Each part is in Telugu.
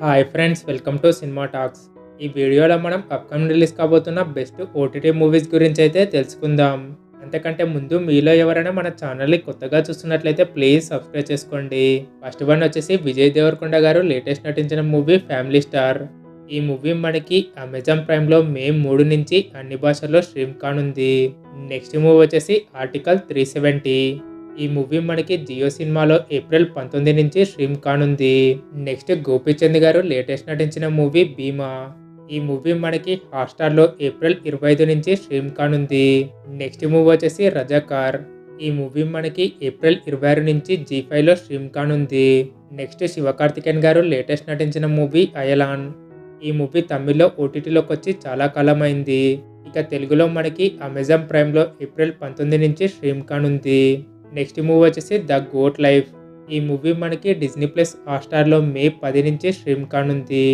Hi friends, welcome to cinema talks. ఈ వీడియోలో మనం అప్కమింగ్ రిలీజ్ కాబోతున్న బెస్ట్ ఓటీటీ మూవీస్ గురించి అయితే తెలుసుకుందాం. అంతకంటే ముందు మీలో ఎవరైనా మన ఛానల్ని కొత్తగా చూస్తున్నట్లయితే ప్లీజ్ సబ్స్క్రైబ్ చేసుకోండి. ఫస్ట్ వన్ వచ్చేసి విజయ్ దేవరకొండ గారు లేటెస్ట్ నటించిన మూవీ ఫ్యామిలీ స్టార్. ఈ మూవీ మనకి అమెజాన్ ప్రైమ్లో మే 3 నుంచి అన్ని భాషల్లో స్ట్రీమ్ కానుంది. నెక్స్ట్ మూవీ వచ్చేసి ఆర్టికల్ 370. ఈ మూవీ మనకి జియో సినిమాలో ఏప్రిల్ 19 నుంచి స్ట్రీమ్ కానుంది. నెక్స్ట్ గోపీచంద్ గారు లేటెస్ట్ నటించిన మూవీ భీమా. ఈ మూవీ మనకి హాట్స్టార్లో ఏప్రిల్ 25 నుంచి స్ట్రీమ్ కానుంది. నెక్స్ట్ మూవీ వచ్చేసి రజాకార్. ఈ మూవీ మనకి ఏప్రిల్ 26 నుంచి జీ5లో స్ట్రీమ్ కానుంది. నెక్స్ట్ శివకార్తికేయన్ గారు లేటెస్ట్ నటించిన మూవీ అయలాన్. ఈ మూవీ తమిళ్లో ఓటీటీలోకి వచ్చి చాలా కాలమైంది. ఇక తెలుగులో మనకి అమెజాన్ ప్రైమ్లో ఏప్రిల్ 19 నుంచి స్ట్రీమ్ కానుంది. నెక్స్ట్ మూవీ వచ్చేసి ద గోట్ లైఫ్. ఈ మూవీ మనకి డిజ్నీ ప్లస్ హాట్స్టార్లో మే 10 నుంచి స్ట్రీమ్ కానుంది.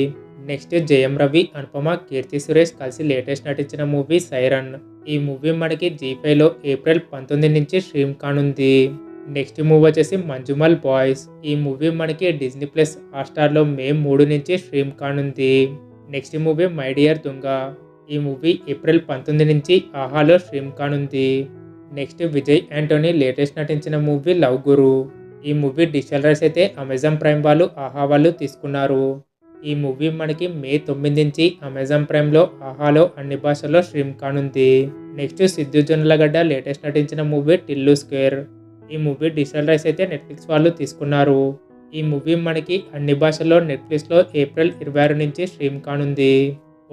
నెక్స్ట్ జయం రవి, అనుపమ, కీర్తి సురేష్ కలిసి లేటెస్ట్ నటించిన మూవీ సైరన్. ఈ మూవీ మనకి జీ5లో ఏప్రిల్ 19 నుంచి స్ట్రీమ్ కానుంది. నెక్స్ట్ మూవీ వచ్చేసి మంజుమల్ బాయ్స్. ఈ మూవీ మనకి డిజ్నీ ప్లస్ హాట్స్టార్లో మే 3 నుంచి స్ట్రీమ్ కానుంది. Next movie my dear Donga. ఈ మూవీ ఏప్రిల్ 19 నుంచి ఆహాలో స్ట్రీమ్ కానుంది. నెక్స్ట్ విజయ్ యాంటోనీ లేటెస్ట్ నటించిన మూవీ లవ్ గురు. ఈ మూవీ డిజిటల్ రైట్స్ అయితే అమెజాన్ ప్రైమ్ వాళ్ళు, ఆహా వాళ్ళు తీసుకున్నారు. ఈ మూవీ మనకి మే 9 నుంచి అమెజాన్ ప్రైమ్లో, ఆహాలో అన్ని భాషల్లో స్ట్రీమ్ కానుంది. నెక్స్ట్ సిద్ధు జొన్నలగడ్డ లేటెస్ట్ నటించిన మూవీ టిల్లు స్క్వేర్. ఈ మూవీ డిజిటల్ రైట్స్ అయితే నెట్ఫ్లిక్స్ వాళ్ళు తీసుకున్నారు. ఈ మూవీ మనకి అన్ని భాషల్లో నెట్ఫ్లిక్స్లో ఏప్రిల్ 26 నుంచి స్ట్రీమ్ కానుంది.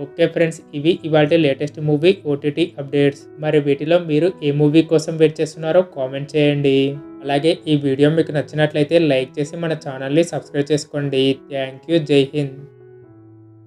ఓకే ఫ్రెండ్స్, ఇవి ఇవాళ లేటెస్ట్ మూవీ ఓటీటీ అప్డేట్స్. మరి వీటిలో మీరు ఏ మూవీ కోసం వెయిట్ చేస్తున్నారో కామెంట్ చేయండి. అలాగే ఈ వీడియో మీకు నచ్చినట్లయితే లైక్ చేసి మన ఛానల్ని సబ్స్క్రైబ్ చేసుకోండి. Thank you. జై హింద్.